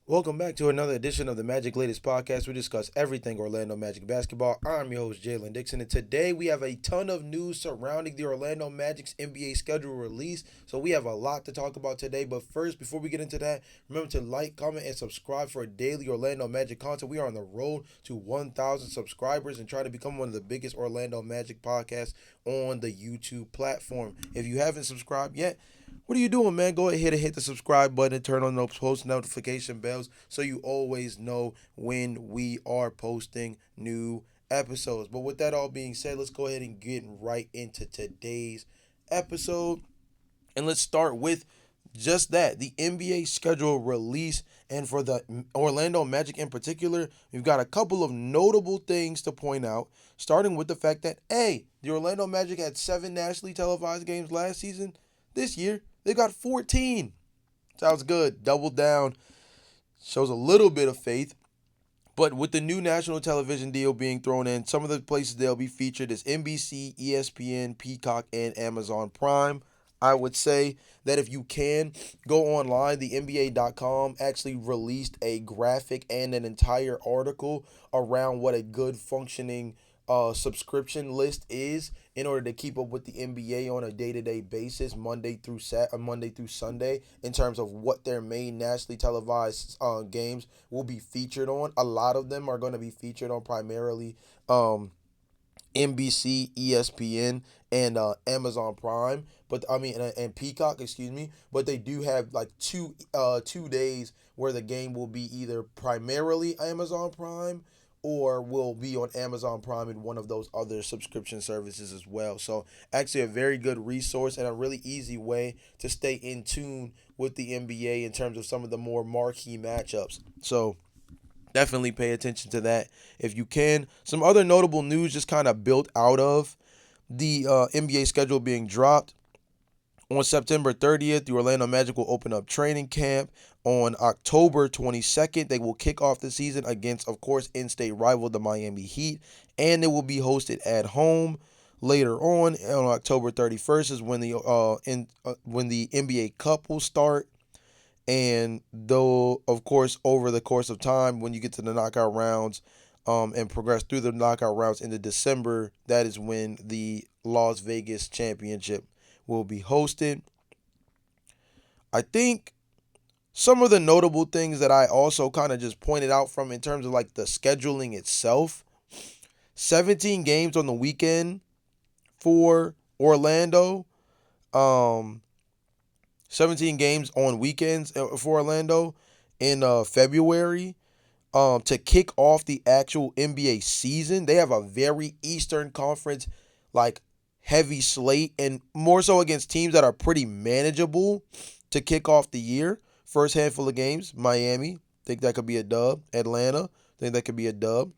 Welcome back to another edition of the Magic Latest Podcast. We discuss everything Orlando Magic basketball. I'm your host, Jalon Dixon, and today we have a ton of news surrounding the Orlando Magic's NBA schedule release. So we have a lot to talk about today. But first, before we get into that, remember to like, comment, and subscribe for daily Orlando Magic content. We are on the road to 1,000 subscribers and try to become one of the biggest Orlando Magic podcasts on the YouTube platform. If you haven't subscribed yet, what are you doing, man? Go ahead and hit the subscribe button and turn on those post notification bells so you always know when we are posting new episodes. But with that all being said, let's go ahead and get right into today's episode. And let's start with just that, the NBA schedule release. And for the Orlando Magic in particular, we've got a couple of notable things to point out, starting with the fact that, A, the Orlando Magic had 7 nationally televised games last season. This year, they got 14. Sounds good. Double down. Shows a little bit of faith. But with the new national television deal being thrown in, some of the places they'll be featured is NBC, ESPN, Peacock, and Amazon Prime. I would say that if you can go online, the NBA.com actually released a graphic and an entire article around what a good functioning subscription list is in order to keep up with the NBA on a day-to-day basis, Monday through Sunday, in terms of what their main nationally televised games will be featured on. A lot of them are going to be featured on primarily NBC, ESPN, and Amazon Prime, but I mean, and Peacock, excuse me. But they do have like 2 days where the game will be either primarily Amazon Prime or will be on Amazon Prime and one of those other subscription services as well. So actually a very good resource and a really easy way to stay in tune with the NBA in terms of some of the more marquee matchups. So definitely pay attention to that if you can. Some other notable news just kind of built out of the NBA schedule being dropped. On September 30th, the Orlando Magic will open up training camp. On October 22nd, they will kick off the season against, of course, in-state rival the Miami Heat, and it will be hosted at home. Later on October 31st is when the NBA Cup will start. And though, of course, over the course of time, when you get to the knockout rounds and progress through the knockout rounds into December, that is when the Las Vegas Championship will be hosted. I think some of the notable things that I also kind of just pointed out from in terms of like the scheduling itself, 17 games on the weekend for Orlando. Um, 17 games on weekends for Orlando in February. To kick off the actual NBA season, they have a very Eastern Conference like heavy slate, and more so against teams that are pretty manageable to kick off the year. First handful of games, Miami, think that could be a dub. Atlanta, think that could be a dub.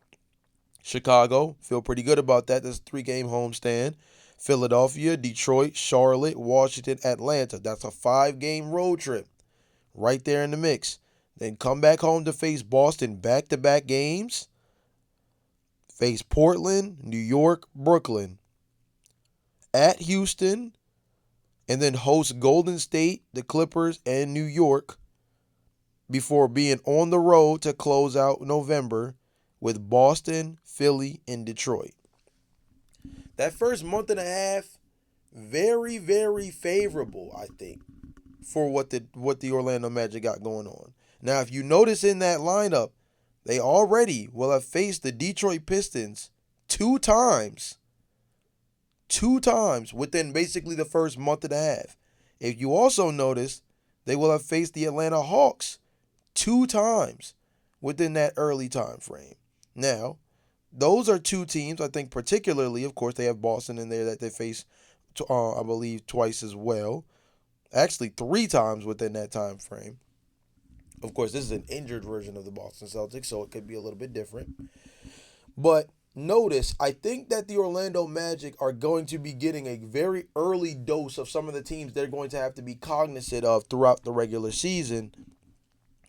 Chicago, feel pretty good about that. That's a 3-game homestand. Philadelphia, Detroit, Charlotte, Washington, Atlanta. That's a 5-game road trip right there in the mix. Then come back home to face Boston back-to-back games. Face Portland, New York, Brooklyn. At Houston, and then host Golden State, the Clippers, and New York before being on the road to close out November with Boston, Philly, and Detroit. That first month and a half, very, very favorable, I think, for what the Orlando Magic got going on. Now, if you notice in that lineup, they already will have faced the Detroit Pistons 2 times. 2 times within basically the first month and a half. If you also notice, they will have faced the Atlanta Hawks 2 times within that early time frame. Now, those are 2 teams, I think particularly, of course, they have Boston in there that they face, I believe, twice as well. Actually, 3 times within that time frame. Of course, this is an injured version of the Boston Celtics, so it could be a little bit different. But notice, I think that the Orlando Magic are going to be getting a very early dose of some of the teams they're going to have to be cognizant of throughout the regular season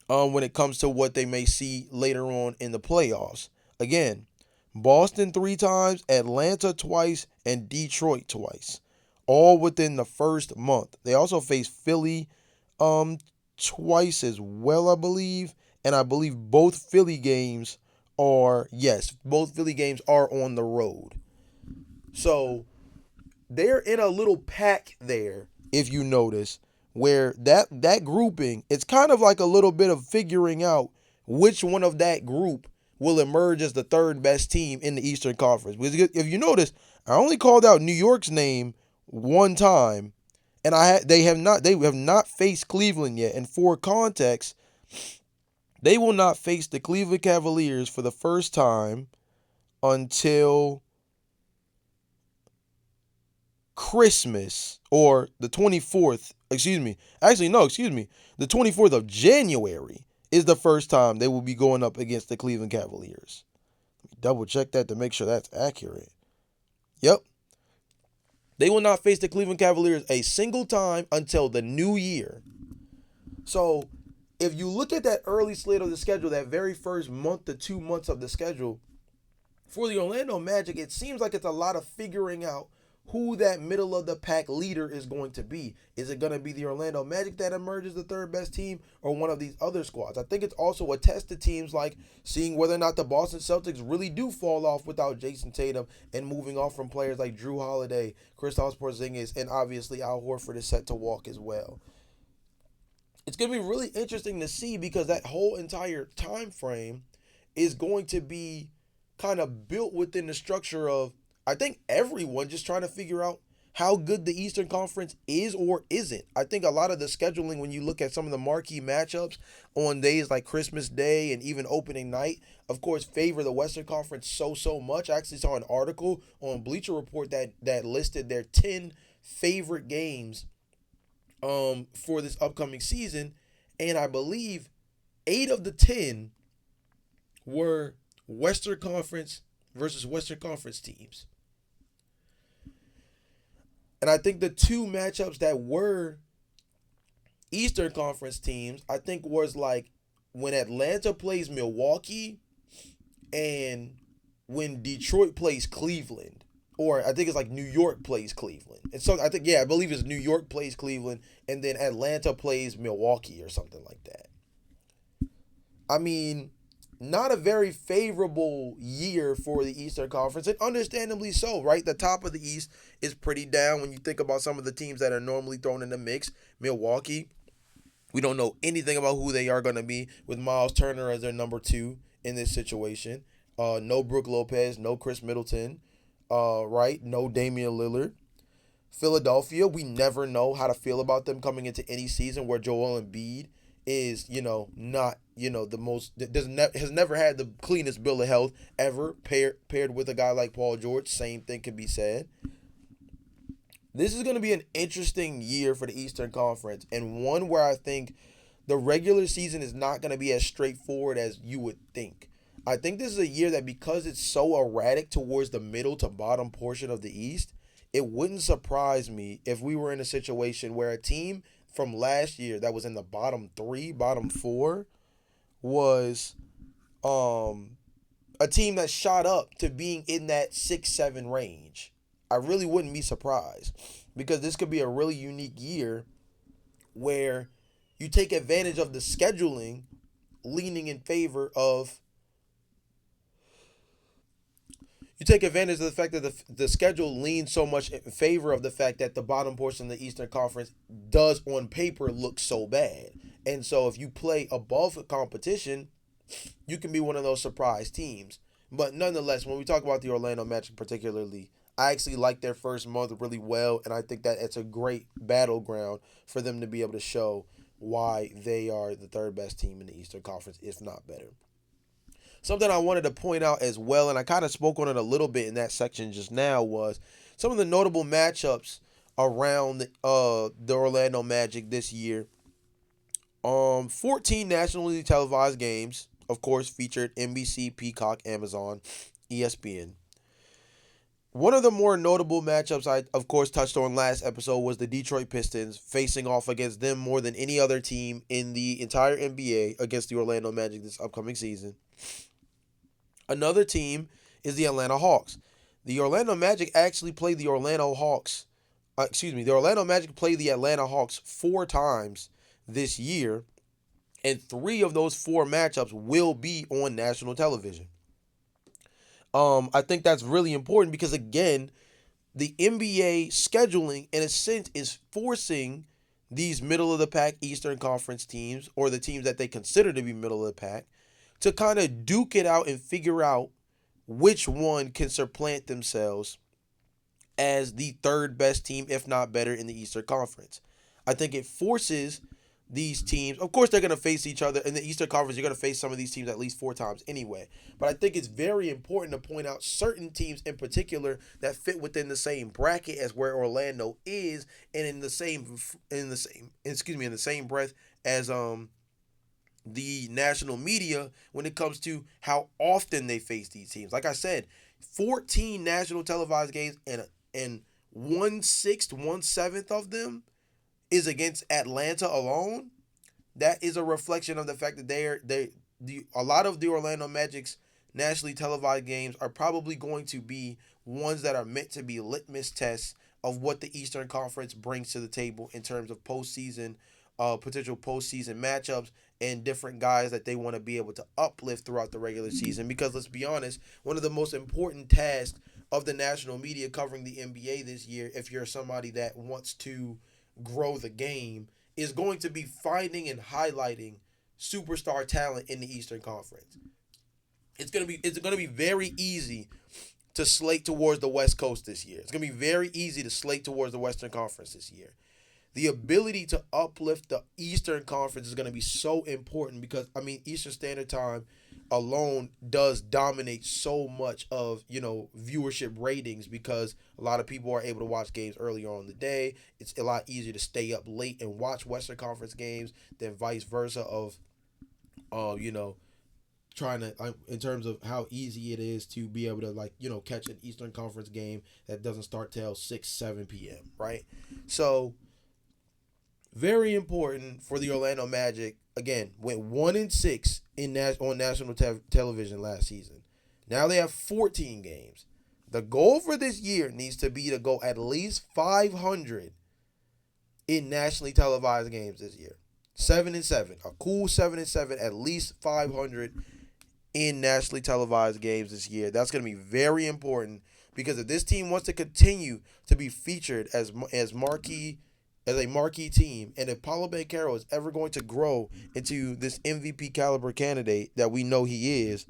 when it comes to what they may see later on in the playoffs. Again, Boston 3 times, Atlanta twice, and Detroit twice, all within the first month. They also face Philly twice as well, I believe, and I believe both Philly games are, yes, both Philly games are on the road. So they're in a little pack there, if you notice, where that grouping, it's kind of like a little bit of figuring out which one of that group will emerge as the third best team in the Eastern Conference. Because if you notice, I only called out New York's name one time, and they have not faced Cleveland yet. And for context, they will not face the Cleveland Cavaliers for the first time until Christmas, or the 24th, excuse me. Actually, no, excuse me. The 24th of January is the first time they will be going up against the Cleveland Cavaliers. Double check that to make sure that's accurate. Yep. They will not face the Cleveland Cavaliers a single time until the new year. So, if you look at that early slate of the schedule, that very first month to 2 months of the schedule, for the Orlando Magic, it seems like it's a lot of figuring out who that middle of the pack leader is going to be. Is it going to be the Orlando Magic that emerges the third best team, or one of these other squads? I think it's also a test to teams like seeing whether or not the Boston Celtics really do fall off without Jason Tatum, and moving off from players like Drew Holiday, Kristaps Porzingis, and obviously Al Horford is set to walk as well. It's going to be really interesting to see, because that whole entire time frame is going to be kind of built within the structure of, I think, everyone just trying to figure out how good the Eastern Conference is or isn't. I think a lot of the scheduling, when you look at some of the marquee matchups on days like Christmas Day and even opening night, of course, favor the Western Conference so much. I actually saw an article on Bleacher Report that listed their 10 favorite games for this upcoming season, and I believe 8 of the 10 were Western Conference versus Western Conference teams. And I think the two matchups that were Eastern Conference teams, I think, was like when Atlanta plays Milwaukee and when Detroit plays Cleveland. Or I think it's like New York plays Cleveland. And so I think, yeah, I believe it's New York plays Cleveland and then Atlanta plays Milwaukee or something like that. I mean, not a very favorable year for the Eastern Conference, and understandably so, right? The top of the East is pretty down when you think about some of the teams that are normally thrown in the mix. Milwaukee, we don't know anything about who they are going to be, with Miles Turner as their number 2 in this situation. No Brook Lopez, no Chris Middleton, right? No Damian Lillard. Philadelphia, we never know how to feel about them coming into any season, where Joel Embiid is, not, the most, has never had the cleanest bill of health ever, paired with a guy like Paul George. Same thing can be said. This is going to be an interesting year for the Eastern Conference, and one where I think the regular season is not going to be as straightforward as you would think. I think this is a year that, because it's so erratic towards the middle to bottom portion of the East, it wouldn't surprise me if we were in a situation where a team from last year that was in the bottom 3, bottom 4, was a team that shot up to being in that 6-7 range. I really wouldn't be surprised, because this could be a really unique year where you take advantage of the scheduling leaning in favor of you take advantage of the fact that the schedule leans so much in favor of the fact that the bottom portion of the Eastern Conference does on paper look so bad. And so if you play above the competition, you can be one of those surprise teams. But nonetheless, when we talk about the Orlando Magic particularly, I actually like their first month really well, and I think that it's a great battleground for them to be able to show why they are the third best team in the Eastern Conference, if not better. Something I wanted to point out as well, and I kind of spoke on it a little bit in that section just now, was some of the notable matchups around the Orlando Magic this year. 14 nationally televised games, of course, featured NBC, Peacock, Amazon, ESPN. One of the more notable matchups I, of course, touched on last episode was the Detroit Pistons facing off against them more than any other team in the entire NBA against the Orlando Magic this upcoming season. Another team is the Atlanta Hawks. The Orlando Magic actually played the Orlando Hawks. The Orlando Magic played the Atlanta Hawks 4 times this year, And 3 of those 4 matchups will be on national television. I think that's really important because, again, the NBA scheduling, in a sense, is forcing these middle of the pack Eastern Conference teams, or the teams that they consider to be middle of the pack, to kind of duke it out and figure out which one can supplant themselves as the third best team, if not better, in the Eastern Conference. I think it forces these teams. Of course, they're going to face each other in the Eastern Conference. You're going to face some of these teams at least 4 times anyway. But I think it's very important to point out certain teams in particular that fit within the same bracket as where Orlando is, and in the same breath as the national media when it comes to how often they face these teams. Like I said, 14 national televised games, and 1/6, 1/7 of them is against Atlanta alone. That is a reflection of the fact that a lot of the Orlando Magic's nationally televised games are probably going to be ones that are meant to be litmus tests of what the Eastern Conference brings to the table in terms of potential postseason matchups, and different guys that they want to be able to uplift throughout the regular season. Because let's be honest, one of the most important tasks of the national media covering the NBA this year, if you're somebody that wants to grow the game, is going to be finding and highlighting superstar talent in the Eastern Conference. It's gonna be very easy to slate towards the West Coast this year. It's gonna be very easy to slate towards the Western Conference this year. The ability to uplift the Eastern Conference is going to be so important because, I mean, Eastern Standard Time alone does dominate so much of, viewership ratings, because a lot of people are able to watch games earlier on in the day. It's a lot easier to stay up late and watch Western Conference games than vice versa of, uh, you know, trying to, in terms of how easy it is to be able to, catch an Eastern Conference game that doesn't start till 6, 7 p.m., right? So, very important for the Orlando Magic. Again, went 1-6 on national television last season. Now they have 14 games. The goal for this year needs to be to go at least 500 in nationally televised games this year. 7-7, a cool 7-7, at least 500 in nationally televised games this year. That's going to be very important, because if this team wants to continue to be featured as a marquee team, and if Paulo Banchero is ever going to grow into this MVP caliber candidate that we know he is,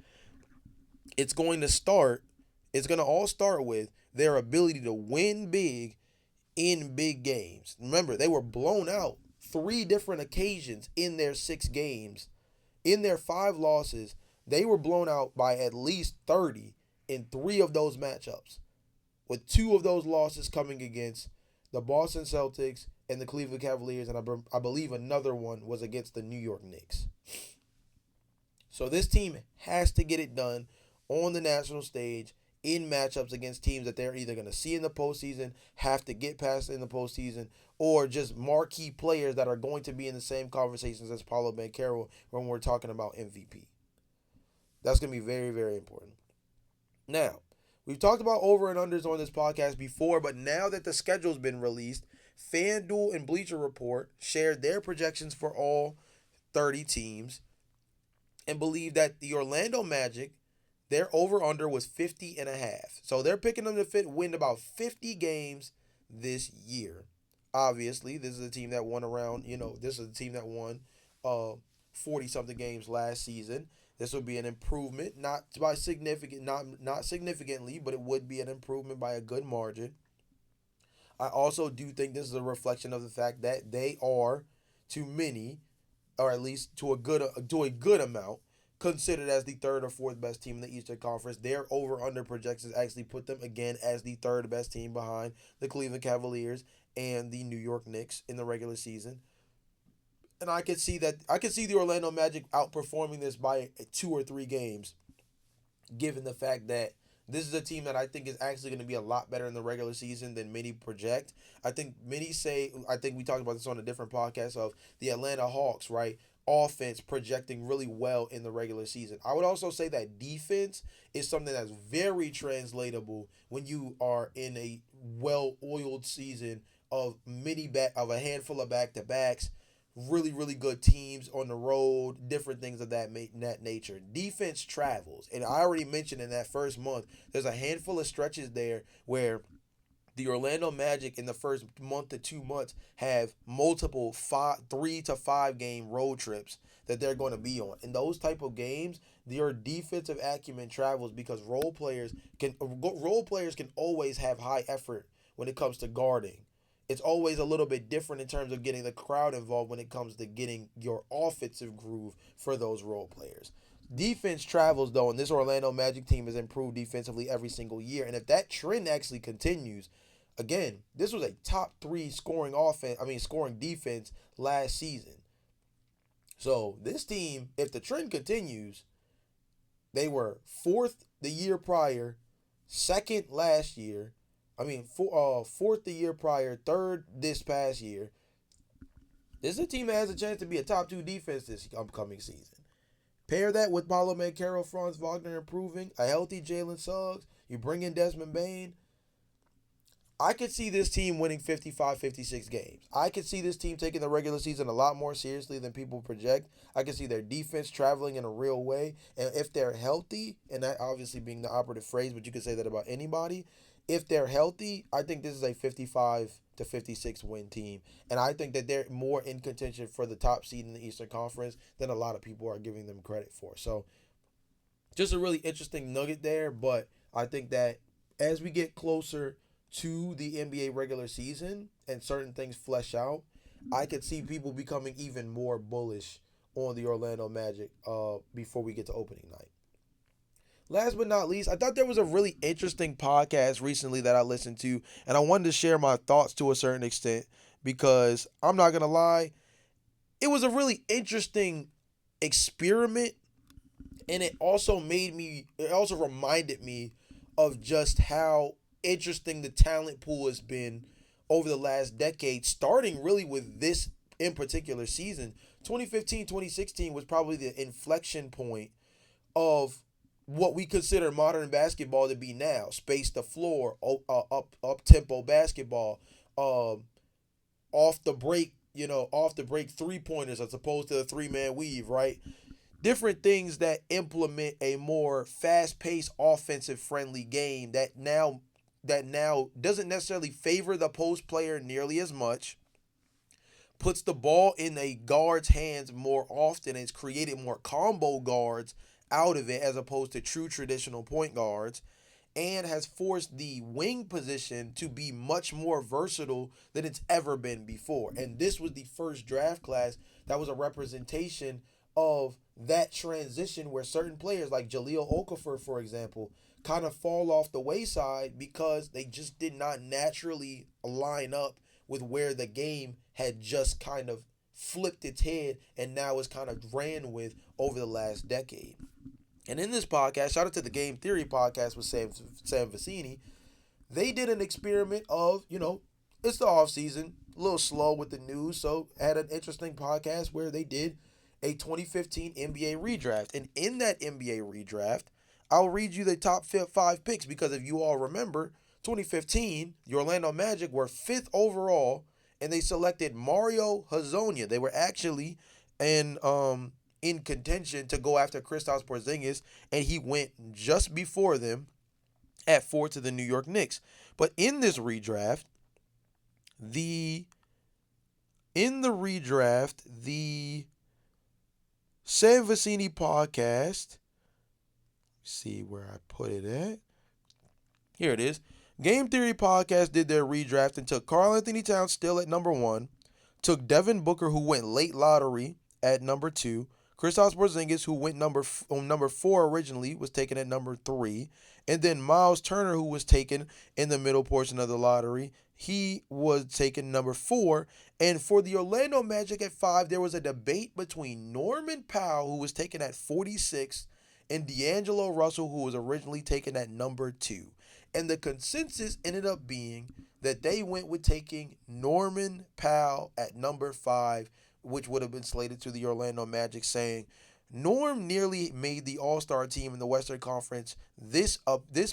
it's going to all start with their ability to win big in big games. Remember, they were blown out 3 different occasions in their 6 games. In their 5 losses, they were blown out by at least 30 in 3 of those matchups, with 2 of those losses coming against the Boston Celtics and the Cleveland Cavaliers, and I believe another one was against the New York Knicks. So this team has to get it done on the national stage in matchups against teams that they're either going to see in the postseason, have to get past in the postseason, or just marquee players that are going to be in the same conversations as Paulo Banchero when we're talking about MVP. That's going to be very, very important. Now, we've talked about over and unders on this podcast before, but now that the schedule's been released, FanDuel and Bleacher Report shared their projections for all 30 teams and believe that the Orlando Magic, their over-under was 50.5. So they're picking them to win about 50 games this year. Obviously, this is a team that won this is a team that won 40-something games last season. This would be an improvement, not significantly, but it would be an improvement by a good margin. I also do think this is a reflection of the fact that they are, to many, or at least to a good amount, considered as the third or fourth best team in the Eastern Conference. Their over/under projections actually put them again as the third best team behind the Cleveland Cavaliers and the New York Knicks in the regular season. And I could see the Orlando Magic outperforming this by 2 or 3 games, given the fact that this is a team that I think is actually going to be a lot better in the regular season than many project. I think we talked about this on a different podcast of the Atlanta Hawks, right? Offense projecting really well in the regular season. I would also say that defense is something that's very translatable when you are in a well-oiled season of a handful of back-to-backs. really, really good teams on the road, different things of that nature. Defense travels. And I already mentioned in that first month, there's a handful of stretches there where the Orlando Magic in the first month to 2 months have multiple 3 to 5 game road trips that they're going to be on. In those type of games, your defensive acumen travels because role players can always have high effort when it comes to guarding. It's always a little bit different in terms of getting the crowd involved when it comes to getting your offensive groove for those role players. Defense travels though, and this Orlando Magic team has improved defensively every single year. And if that trend actually continues, again, this was a top 3 scoring offense. I mean, scoring defense last season. So this team, if the trend continues, they were fourth the year prior, second last year. I mean, fourth the year prior, third this past year. This is a team that has a chance to be a top 2 defense this upcoming season. Pair that with Paulo Banchero, Franz Wagner improving, a healthy Jalen Suggs. You bring in Desmond Bane. I could see this team winning 55, 56 games. I could see this team taking the regular season a lot more seriously than people project. I could see their defense traveling in a real way. And if they're healthy, and that obviously being the operative phrase, but you could say that about anybody. If they're healthy, I think this is a 55 to 56 win team. And I think that they're more in contention for the top seed in the Eastern Conference than a lot of people are giving them credit for. So just a really interesting nugget there. But I think that as we get closer to the NBA regular season and certain things flesh out, I could see people becoming even more bullish on the Orlando Magic before we get to opening night. Last but not least, I thought there was a really interesting podcast recently that I listened to, and I wanted to share my thoughts to a certain extent because I'm not going to lie, it was a really interesting experiment, and it also reminded me of just how interesting the talent pool has been over the last decade, starting really with this in particular season. 2015-2016 was probably the inflection point of what we consider modern basketball to be now. Space the floor, up tempo basketball, off the break 3 pointers as opposed to the 3-man weave, right? Different things that implement a more fast paced offensive friendly game that now doesn't necessarily favor the post player nearly as much, puts the ball in a guard's hands more often, and it's created more combo guards out of it as opposed to true traditional point guards, and has forced the wing position to be much more versatile than it's ever been before. And this was the first draft class that was a representation of that transition where certain players like Jahlil Okafor, for example, kind of fall off the wayside because they just did not naturally line up with where the game had just kind of flipped its head and now is kind of ran with over the last decade. And in this podcast, shout out to the Game Theory podcast with Sam Vecini, they did an experiment of, it's the offseason, a little slow with the news, so had an interesting podcast where they did a 2015 NBA redraft. And in that NBA redraft, I'll read you the top 5 picks because if you all remember, 2015, the Orlando Magic were 5th overall, and they selected Mario Hezonja. They were actually in contention to go after Kristaps Porzingis, and he went just before them at 4 to the New York Knicks. But in this redraft, the Sam Vecini podcast, see where I put it at. Here it is. Game Theory podcast did their redraft and took Karl Anthony Towns still at number 1, took Devin Booker, who went late lottery, at number 2, Kristaps Porzingis, who went number 4 originally, was taken at number 3, and then Miles Turner, who was taken in the middle portion of the lottery, he was taken number 4. And for the Orlando Magic at 5, there was a debate between Norman Powell, who was taken at 46, and D'Angelo Russell, who was originally taken at number 2. And the consensus ended up being that they went with taking Norman Powell at number 5, which would have been slated to the Orlando Magic, saying Norm nearly made the All-Star team in the Western Conference this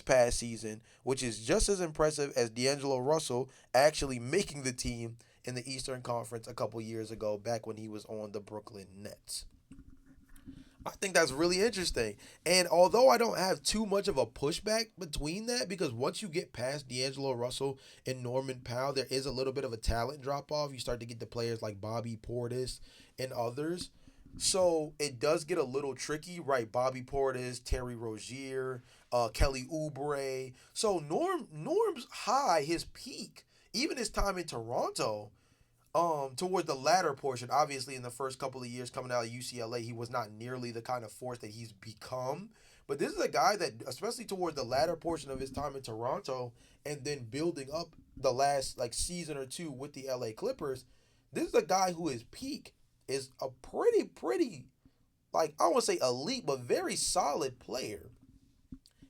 past season, which is just as impressive as D'Angelo Russell actually making the team in the Eastern Conference a couple years ago, back when he was on the Brooklyn Nets. I think that's really interesting. And although I don't have too much of a pushback between that, because once you get past D'Angelo Russell and Norman Powell, there is a little bit of a talent drop off. You start to get the players like Bobby Portis and others. So it does get a little tricky, right? Bobby Portis, Terry Rozier, Kelly Oubre. So Norm's high, his peak, even his time in Toronto, toward the latter portion, obviously in the first couple of years coming out of UCLA, he was not nearly the kind of force that he's become. But this is a guy that, especially toward the latter portion of his time in Toronto, and then building up the last like season or two with the LA Clippers, this is a guy who his peak is a pretty like I won't say elite, but very solid player.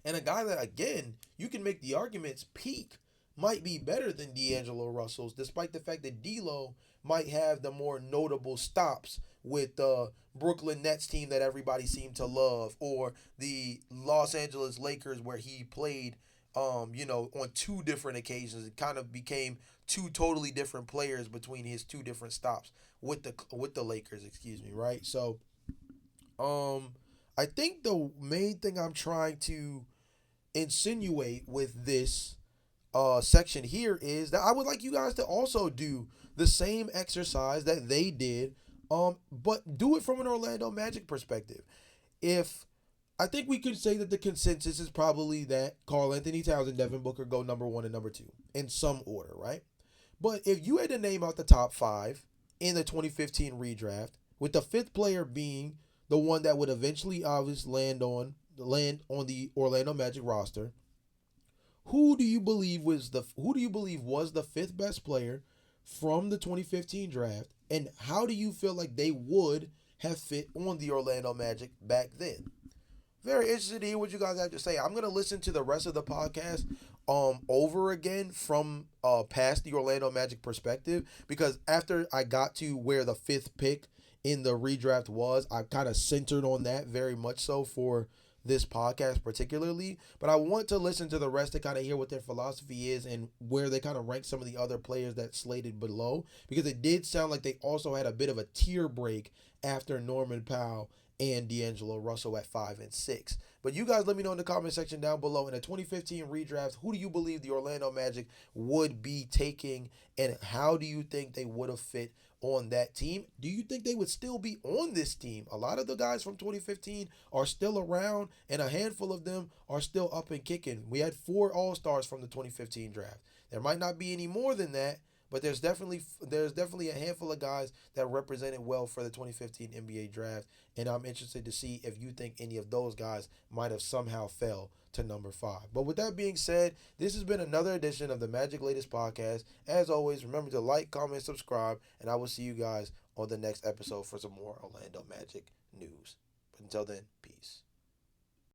And a guy that, again, you can make the arguments peak might be better than D'Angelo Russell's, despite the fact that D'Lo might have the more notable stops with the Brooklyn Nets team that everybody seemed to love, or the Los Angeles Lakers where he played, on two different occasions. It kind of became two totally different players between his two different stops with the Lakers, excuse me, right? So, I think the main thing I'm trying to insinuate with this section here is that I would like you guys to also do the same exercise that they did, but do it from an Orlando Magic perspective. If I think we could say that the consensus is probably that Karl Anthony Towns and Devin Booker go number one and number two in some order, right? But if you had to name out the top five in the 2015 redraft, with the fifth player being the one that would eventually obviously land on the Orlando Magic roster, who do you believe was the fifth best player from the 2015 draft, and how do you feel like they would have fit on the Orlando Magic back then? Very interested to hear what you guys have to say. I'm gonna listen to the rest of the podcast over again from past the Orlando Magic perspective, because after I got to where the fifth pick in the redraft was, I kind of centered on that very much so for this podcast particularly. But I want to listen to the rest to kind of hear what their philosophy is and where they kind of rank some of the other players that slated below, because it did sound like they also had a bit of a tier break after Norman Powell and D'Angelo Russell at 5 and 6. But you guys let me know in the comment section down below, in the 2015 redraft, who do you believe the Orlando Magic would be taking, and how do you think they would have fit on that team? Do you think they would still be on this team? A lot of the guys from 2015 are still around, and a handful of them are still up and kicking. We had 4 All-Stars from the 2015 draft. There might not be any more than that, but there's definitely a handful of guys that represented well for the 2015 NBA draft, and I'm interested to see if you think any of those guys might have somehow fell to number 5. But with that being said, this has been another edition of the Magic Latest Podcast. As always, remember to like, comment, subscribe, and I will see you guys on the next episode for some more Orlando Magic news. But until then, peace.